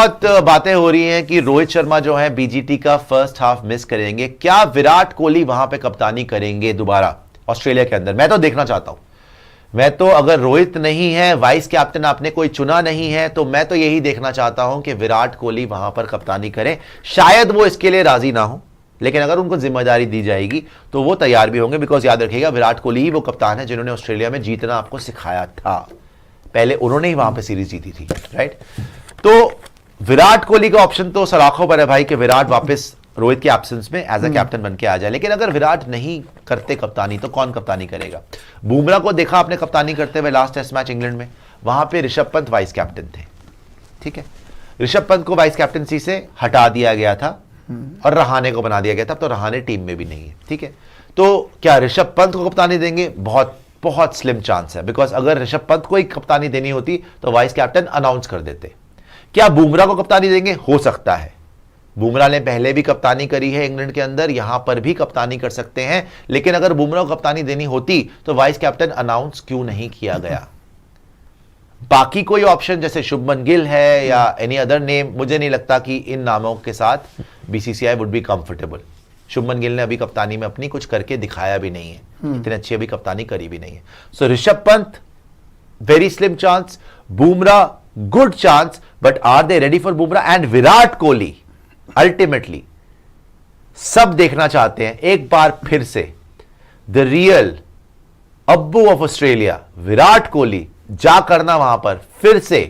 बहुत बातें हो रही हैं कि रोहित शर्मा जो है बीजीटी का फर्स्ट हाफ मिस करेंगे। क्या विराट कोहली वहां पे कप्तानी करेंगे दोबारा ऑस्ट्रेलिया के अंदर? मैं तो देखना चाहता हूं। मैं तो, अगर रोहित नहीं है, वाइस कैप्टन आपने कोई चुना नहीं है, तो मैं तो यही देखना चाहता हूं कि विराट कोहली वहां पर कप्तानी करें। शायद वो इसके लिए राजी ना हो, लेकिन अगर उनको जिम्मेदारी दी जाएगी तो वो तैयार भी होंगे। बिकॉज याद रखिएगा, विराट कोहली ही वो कप्तान है जिन्होंने ऑस्ट्रेलिया में जीतना आपको सिखाया था। पहले उन्होंने ही वहां पे सीरीज जीती थी, राइट? तो विराट कोहली का ऑप्शन तो सलाखों पर है भाई कि विराट वापस रोहित के एब्सेंस में एज अ कैप्टन बन के आ जाए। लेकिन अगर विराट नहीं करते कप्तानी तो कौन कप्तानी करेगा? बुमराह को देखा आपने कप्तानी करते हुए लास्ट टेस्ट मैच इंग्लैंड में, वहां पे ऋषभ पंत वाइस कैप्टन थे, ठीक है? ऋषभ पंत को वाइस कैप्टनसी से हटा दिया गया था और रहाणे को बना दिया गया था। तो रहाणे टीम में भी नहीं है, ठीक है? तो क्या ऋषभ पंत को कप्तानी देंगे? बहुत बहुत स्लिम चांस है। बिकॉज अगर ऋषभ पंत को ही कप्तानी देनी होती तो वाइस कैप्टन अनाउंस कर देते। क्या बुमराह को कप्तानी देंगे? हो सकता है। बुमराह ने पहले भी कप्तानी करी है इंग्लैंड के अंदर, यहां पर भी कप्तानी कर सकते हैं। लेकिन अगर बुमराह को कप्तानी देनी होती तो वाइस कैप्टन अनाउंस क्यों नहीं किया गया? बाकी कोई ऑप्शन जैसे शुभमन गिल है या एनी अदर नेम, मुझे नहीं लगता कि इन नामों के साथ BCCI would be comfortable. Shubman Gill ने अभी कप्तानी में अपनी कुछ करके दिखाया भी नहीं है, इतनी अच्छी अभी कप्तानी करी भी नहीं है। So Rishabh Pant very slim chance, Bumrah good chance, but are they ready for Bumrah? And Virat Kohli ultimately सब देखना चाहते हैं एक बार फिर से, द रियल अब्बू ऑफ ऑस्ट्रेलिया विराट कोहली जा करना वहां पर फिर से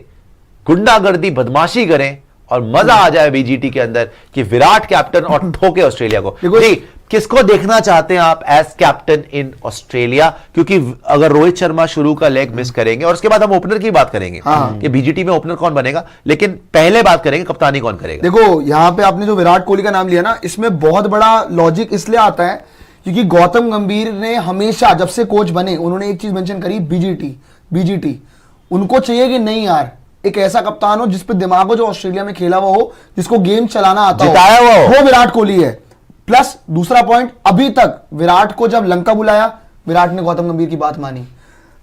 गुंडागर्दी बदमाशी करें और मजा आ जाए बीजीटी के अंदर कि विराट कैप्टन और ठोके ऑस्ट्रेलिया को। जी, किसको देखना चाहते हैं आप एज कैप्टन इन ऑस्ट्रेलिया? क्योंकि अगर रोहित शर्मा शुरू का लेग मिस करेंगे और उसके बाद हम ओपनर की बात करेंगे कि बीजीटी में ओपनर कौन बनेगा, लेकिन पहले बात करेंगे कप्तानी कौन करेगा। देखो, यहां पे आपने जो विराट कोहली का नाम लिया ना, इसमें बहुत बड़ा लॉजिक इसलिए आता है क्योंकि गौतम गंभीर ने हमेशा जब से कोच बने उन्होंने एक चीज मेंशन करी, बीजीटी। उनको चाहिए कि नहीं यार, एक ऐसा कप्तान हो जिस पे दिमाग हो, जो ऑस्ट्रेलिया में खेला हुआ हो, जिसको गेम चलाना आता हो, वो विराट कोहली है। प्लस दूसरा पॉइंट, अभी तक विराट को जब लंका बुलाया, विराट ने गौतम गंभीर की बात मानी।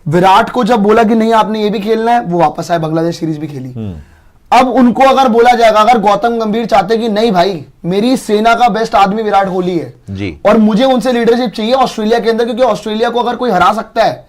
विराट को जब बोला कि नहीं आपने ये भी खेलना है, वो वापस आए, बांग्लादेश सीरीज भी खेली। अब उनको अगर बोला जाएगा, अगर गौतम गंभीर चाहते कि नहीं भाई मेरी सेना का बेस्ट आदमी विराट कोहली है जी, और मुझे उनसे लीडरशिप चाहिए ऑस्ट्रेलिया के अंदर, क्योंकि ऑस्ट्रेलिया को अगर कोई हरा सकता है,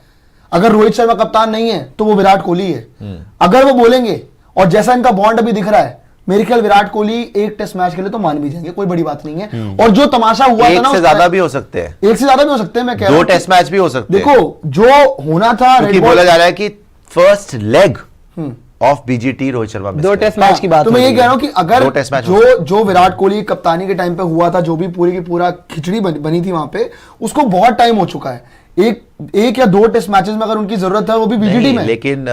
अगर रोहित शर्मा कप्तान नहीं है तो वो विराट कोहली है। अगर वो बोलेंगे, और जैसा इनका बॉन्ड अभी दिख रहा है, मेरे ख्याल विराट कोहली एक टेस्ट मैच के लिए तो मान भी जाएंगे, कोई बड़ी बात नहीं है। और जो तमाशा हुआ था ना, एक से ज्यादा भी हो सकते हैं, एक से ज्यादा भी हो सकते हैं, मैं कह रहा हूं 2 टेस्ट मैच भी हो सकते हैं। देखो, जो होना था, बोला जा रहा है कि first leg of BGT Rohit Sharma में 2 टेस्ट मैच की बात। तो मैं ये कह रहा हूं कि अगर जो विराट कोहली कप्तानी के टाइम पे हुआ था, जो भी पूरी की पूरा खिचड़ी बनी थी वहां पे, उसको बहुत टाइम हो चुका है। एक या 2 टेस्ट मैचेस में अगर उनकी जरूरत है, वो भी बीजीटी में। लेकिन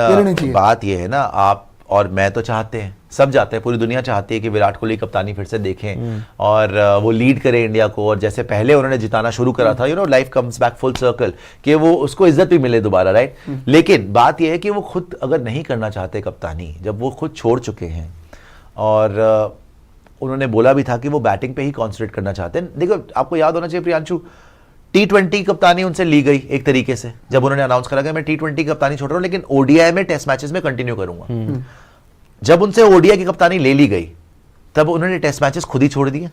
बात ये है ना, आप और मैं तो चाहते हैं, सब चाहते हैं, पूरी दुनिया चाहती है कि विराट कोहली कप्तानी फिर से देखें और वो लीड करे इंडिया को, और जैसे पहले उन्होंने जिताना शुरू करा था, life comes back full circle, कि वो उसको इज्जत भी मिले दोबारा, राइट? लेकिन बात ये है कि वो खुद अगर नहीं करना चाहते कप्तानी, जब वो खुद छोड़ चुके हैं, और उन्होंने बोला भी था कि वो बैटिंग पे ही कॉन्सेंट्रेट करना चाहते हैं। देखो, आपको याद होना चाहिए प्रियांशु, T20 कप्तानी उनसे ली गई एक तरीके से, जब उन्होंने अनाउंस करा कि मैं T20 कप्तानी छोड़ रहा हूं, लेकिन ओडीआई में टेस्ट मैचेस में कंटिन्यू करूंगा। जब उनसे ओडीआई की कप्तानी ले ली गई, तब उन्होंने टेस्ट मैचेस खुद ही छोड़ दिए,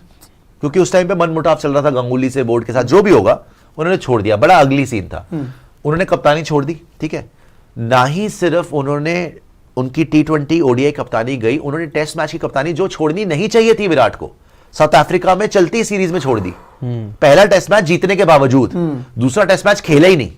क्योंकि उस टाइम पे मनमुटाव चल रहा था गंगुली से, बोर्ड के साथ, जो भी होगा, उन्होंने छोड़ दिया। बड़ा अगली सीन था, उन्होंने कप्तानी छोड़ दी, ठीक है? ना ही सिर्फ उन्होंने उनकी T20 ओडीआई कप्तानी गई, उन्होंने टेस्ट मैच की कप्तानी जो छोड़नी नहीं चाहिए थी विराट को, साउथ अफ्रीका में चलती सीरीज में छोड़ दी। पहला टेस्ट मैच जीतने के बावजूद दूसरा टेस्ट मैच खेला ही नहीं।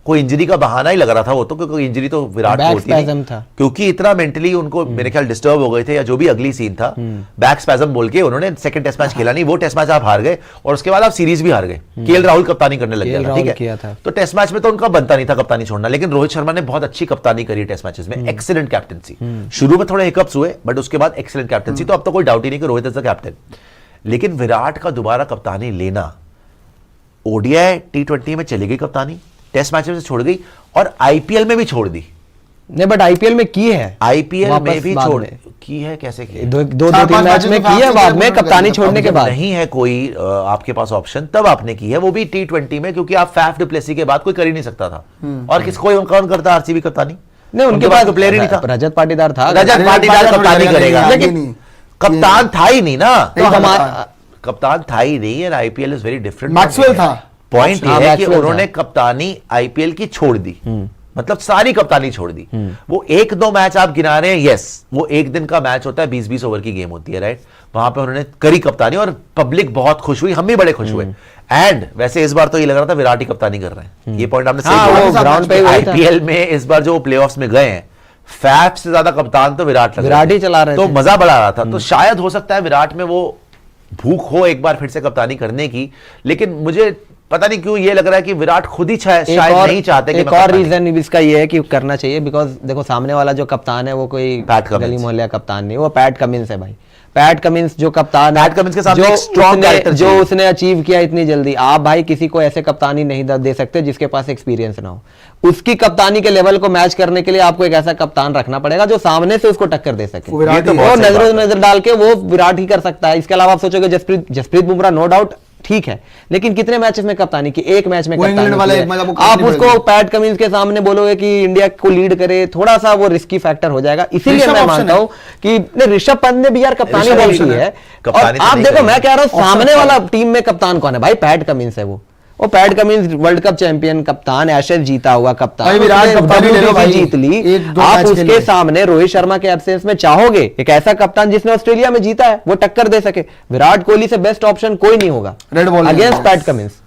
कोई इंजरी का बहाना ही लग रहा था वो तो, क्योंकि इंजरी तो विराट को होती नहीं, क्योंकि इतना मेंटली उनको मेरे ख्याल डिस्टर्ब हो गए थे, या जो भी अगली सीन था, बैक स्पैज्म बोल के उन्होंने सेकंड टेस्ट मैच खेला नहीं। वो टेस्ट मैच आप हार गए और उसके बाद आप सीरीज भी हार गए। केएल राहुल कप्तानी करने लग गया, ठीक है? तो टेस्ट मैच में तो उनका बनता नहीं था कप्तानी छोड़ना, लेकिन रोहित शर्मा ने बहुत अच्छी कप्तानी करी टेस्ट मैचेस में, एक्सीलेंट कैप्टनसी। शुरू में थोड़े हिकअप्स हुए, बट उसके बाद एक्सीलेंट कैप्टनसी। तो अब तो कोई डाउट ही नहीं कि रोहित इज द कैप्टन। लेकिन विराट का दोबारा कप्तानी लेना, ओडीआई T20 में चली गई कप्तानी, टेस्ट मैच में छोड़ गई, और आईपीएल में भी छोड़ दी। नहीं, बट आईपीएल में की है, आईपीएल में भी छोड़ की है। कैसे की? 2-3 मैच में की है, बाद में कप्तानी छोड़ने के बाद नहीं है कोई आपके पास ऑप्शन, तब आपने की है, वो भी T20 में, क्योंकि आप फैफ डुप्लेसी के बाद कोई कर ही नहीं सकता था। और किसको कौन करता आरसीबी कप्तानी? नहीं, उनके पास तो प्लेयर ही नहीं था। रजत पाटीदार था। रजत पाटीदार कप्तानी करेगा, नहीं, लेकिन नहीं। कप्तान था ही नहीं ना। तो हमारा कप्तान था ही नहीं, और IPL is very different. Maxwell था। पॉइंट हाँ, ये है कि मैक्सवेल उन्होंने था। कप्तानी आईपीएल की छोड़ दी, मतलब सारी कप्तानी छोड़ दी। वो 1-2 मैच आप गिना रहे हैं, यस, वो एक दिन का मैच होता है, 20-20 ओवर की गेम होती है, राइट। वहां पे उन्होंने करी कप्तानी और पब्लिक बहुत खुश हुई, हम भी बड़े खुश हुए। एंड वैसे इस बार तो ये लग रहा था विराट ही कप्तानी कर रहे हैं, ये पॉइंट आपने हाँ, सही वो बोला। ग्राउंड पे ही वही था। आईपीएल में इस बार जो प्लेऑफ्स में गए हैं, फैफ से ज्यादा कप्तान तो विराट लग विराट रहे ही चला रहे तो थे। मजा बड़ा रहा था। तो शायद हो सकता है विराट में वो भूख हो एक बार फिर से कप्तानी करने की, लेकिन मुझे पता नहीं क्यों ये लग रहा है कि विराट खुद ही शायद नहीं चाहते कि एक मैं और कप्तानी रीजन इसका ये है कि करना चाहिए, बिकॉज देखो सामने वाला जो कप्तान है वो कोई पैट कमिंस। गली मोहल्ला कप्तान नहीं, वो पैट कमिंस है भाई। पैट कमिंस जो कप्तान है, पैट कमिंस के सामने एक strong character जो चाहिए। उसने अचीव किया इतनी जल्दी, आप भाई किसी को ऐसे कप्तानी नहीं दे सकते जिसके पास एक्सपीरियंस ना हो। उसकी कप्तानी के लेवल को मैच करने के लिए आपको एक ऐसा कप्तान रखना पड़ेगा जो सामने से उसको टक्कर दे सके। विराट ये तो ही बहुत वो सही नजरों बात है। नजर डाल के वो विराट ही कर सकता है। इसके अलावा आप सोचोगे जसप्रीत बुमराह नो डाउट ठीक है, लेकिन कितने मैचेस में कप्तानी की? एक मैच में वो कप्तानी इंग्लैंड वाला की है। एक मैच आपको आप करनी उसको पड़ेगी। पैट कमिंस के सामने बोलोगे कि इंडिया को लीड करे, थोड़ा सा वो रिस्की फैक्टर हो जाएगा। इसीलिए ऋषभ मैं ऑप्शन मानता है। हूं कि नहीं, ऋषभ पंत ने भी यार कप्तानी ऋषभ नहीं ऑप्शन की है। है। और कप्तानी तो आप नहीं देखो, करी मैं है। कह रहा हूं ऑप्शन सामने है। वाला टीम में कप्तान कौन है भाई? पैट कमिंस है वो PAT Cummins world cup champion कप्तान, एशेज जीता हुआ कप्तान, भाई विराट उसने कप्तानी ले लो WTC भाई, जीत ली। 1-2 आप मैच के उसके लिए। सामने रोहित शर्मा के एब्सेंस में चाहोगे एक ऐसा कप्तान जिसने ऑस्ट्रेलिया में जीता है, वो टक्कर दे सके? विराट कोहली से बेस्ट ऑप्शन कोई नहीं होगा red ball against PAT Cummins.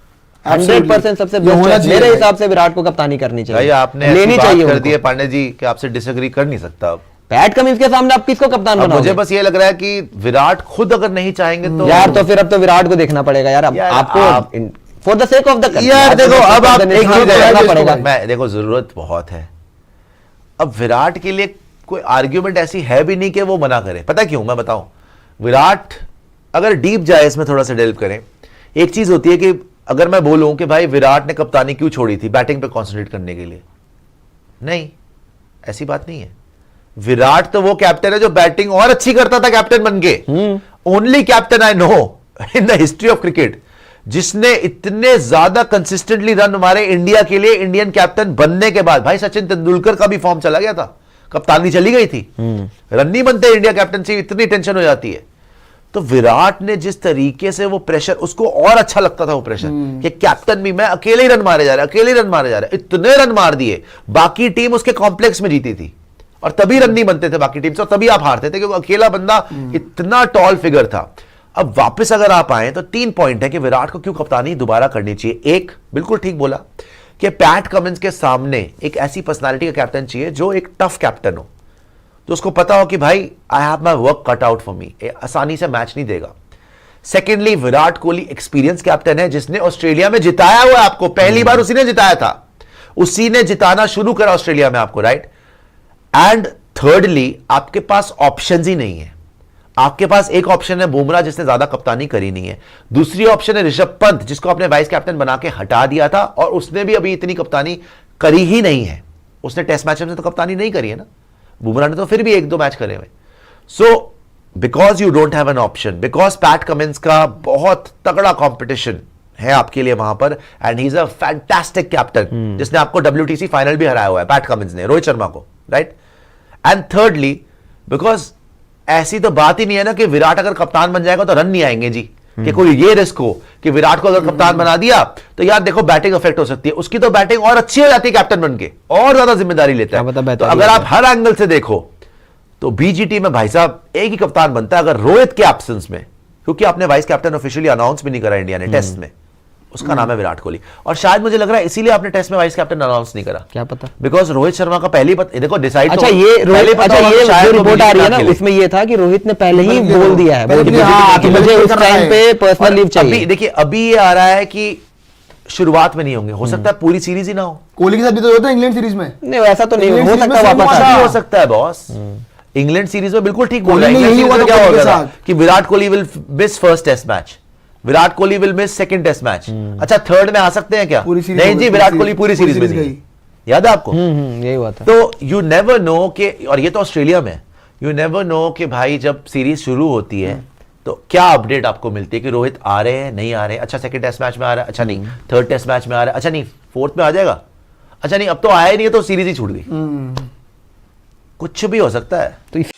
100% सबसे ये होना बेस्ट है। चाहिए मेरे भाई। हिसाब से विराट को कप्तानी करनी भाई चाहिए, आपने ऐसी लेनी बात चाहिए कर उनको। दी है पांडे जी कि आपसे डिसएग्री कर नहीं सकता अब। पैट कमिंस के सामने आप किसको कप्तान अब मुझे बनाओगे? बस ये लग रहा है कि विराट खुद अगर नहीं चाहेंगे तो यार तो फिर अब तो विराट को देखना पड़ेगा यार। अब यार, आपको for the sake of the यार देखो, अब आप एक चीज देखना है, पड़ेगा। मैं देखो जरूरत बहुत है। अब विराट के लिए कोई आर्ग्यूमेंट ऐसी है भी नहीं कि वो मना करे। पता क्यों? मैं बताऊं, विराट अगर डीप जाए इसमें, थोड़ा सा डेल्व करें, एक चीज होती है कि अगर मैं बोलूं कि भाई विराट ने कप्तानी क्यों छोड़ी थी, बैटिंग पे कॉन्सेंट्रेट करने के लिए? नहीं, ऐसी बात नहीं है। विराट तो वो कैप्टन है जो बैटिंग और अच्छी करता था कैप्टन बन के। Only captain I know in the history of cricket जिसने इतने ज्यादा कंसिस्टेंटली रन मारे इंडिया के लिए इंडियन कैप्टन बनने के बाद। भाई सचिन तेंदुलकर का भी फॉर्म चला गया था, कप्तानी चली गई थी, रन नहीं बनते इंडिया कैप्टनसी, इतनी टेंशन हो जाती है। तो विराट ने जिस तरीके से वो प्रेशर, उसको और अच्छा लगता था वो प्रेशर कि कैप्टन भी, मैं अकेले ही रन मारे जा रहा, अकेले ही रन मारे जा रहा, इतने रन मार दिए। बाकी टीम उसके कॉम्प्लेक्स में जीती थी और तभी रन नहीं बनते थे बाकी टीम से, और तभी आप हारते थे क्योंकि अकेला बंदा इतना टॉल फिगर था। अब वापस अगर आप आए तो 3 पॉइंट है कि विराट को क्यों कप्तानी दोबारा करनी चाहिए। एक, बिल्कुल ठीक बोला कि पैट कमिंस के सामने एक ऐसी पर्सनालिटी का कैप्टन चाहिए जो एक टफ कैप्टन हो, तो उसको पता हो कि भाई I have my work cut out for me, आसानी से मैच नहीं देगा। Secondly, Virat Kohli experience captain है जिसने ऑस्ट्रेलिया में जिताया हुआ है आपको, पहली बार उसी ने जिताया था, उसी ने जिताना शुरू करा ऑस्ट्रेलिया में आपको, राइट। एंड थर्डली, आपके पास ऑप्शंस ही नहीं है। आपके पास एक ऑप्शन है बुमराह जिसने ज्यादा कप्तानी करी नहीं है, दूसरी ऑप्शन है ऋषभ पंत जिसको आपने वाइस कैप्टन बना के हटा दिया था और उसने भी अभी इतनी कप्तानी करी ही नहीं है। उसने टेस्ट मैच में तो कप्तानी नहीं करी है ना, बुमराह ने तो फिर भी 1-2 मैच करे हुए। So because you don't have an option, because PAT Cummins का बहुत तगड़ा कॉम्पिटिशन है आपके लिए वहां पर, and he is a fantastic captain जिसने आपको WTC फाइनल भी हराया हुआ है, पैट कमिंस ने, रोहित शर्मा को, राइट। एंड थर्डली, बिकॉज ऐसी तो बात ही नहीं है ना कि विराट अगर कप्तान बन जाएगा तो रन नहीं आएंगे जी, कि कोई ये रिस्क हो कि विराट को अगर कप्तान बना दिया तो यार देखो बैटिंग अफेक्ट हो सकती है, उसकी तो बैटिंग और अच्छी हो जाती है कैप्टन बन के, और ज्यादा जिम्मेदारी लेता है। तो अगर आप हर एंगल से देखो तो BGT में भाई साहब एक ही कप्तान बनता है अगर रोहित के एब्सेंस में, क्योंकि आपने वाइस कैप्टन ऑफिशियली अनाउंस भी नहीं करा इंडिया ने टेस्ट में, उसका नाम है विराट कोहली। और शायद मुझे लग रहा है इसीलिए आपने टेस्ट में वाइस कैप्टन अनाउंस नहीं करा, क्या पता, बिकॉज रोहित शर्मा का पहले ही देखो डिसाइड। अच्छा ये रोहित, अच्छा ये जो रिपोर्ट आ रही है ना, इसमें ये था कि रोहित ने पहले ही बोल दिया है कि मुझे उस टाइम पे पर्सनल लीव चाहिए। देखिए अभी ये आ रहा है कि शुरुआत में नहीं होंगे, हो सकता है पूरी सीरीज ही ना हो। कोहली के साथ भी तो होता है इंग्लैंड सीरीज में। नहीं ऐसा तो नहीं हो इंग्लैंड सकता, सीरीज में वापस सेम आ हुआ हो सकता है बॉस। इंग्लैंड सीरीज में बिल्कुल ठीक बोल रहा है। कोहली इंग्लैंड नहीं सीरीज में हुआ क्या तो हो कोहली के गया था साथ। कि Virat Kohli will miss first test match, Virat Kohli will miss second test match. अच्छा थर्ड में आ सकते हैं क्या? पूरी सीरीज नहीं जी, विराट कोहली पूरी सीरीज में गई। नहीं, याद है आपको? यही हुआ था। तो यू नेवर नो कि, और ये तो ऑस्ट्रेलिया में, यू नेवर नो कि भाई जब सीरीज शुरू होती है तो क्या अपडेट आपको मिलती है कि रोहित आ रहे हैं, नहीं आ रहे हैं, अच्छा सेकंड टेस्ट मैच में आ रहा है, अच्छा नहीं थर्ड टेस्ट मैच में आ रहा है, अच्छा नहीं फोर्थ में आ जाएगा, अच्छा नहीं अब तो आया ही नहीं है तो सीरीज ही छूट गई। कुछ भी हो सकता है। तो इस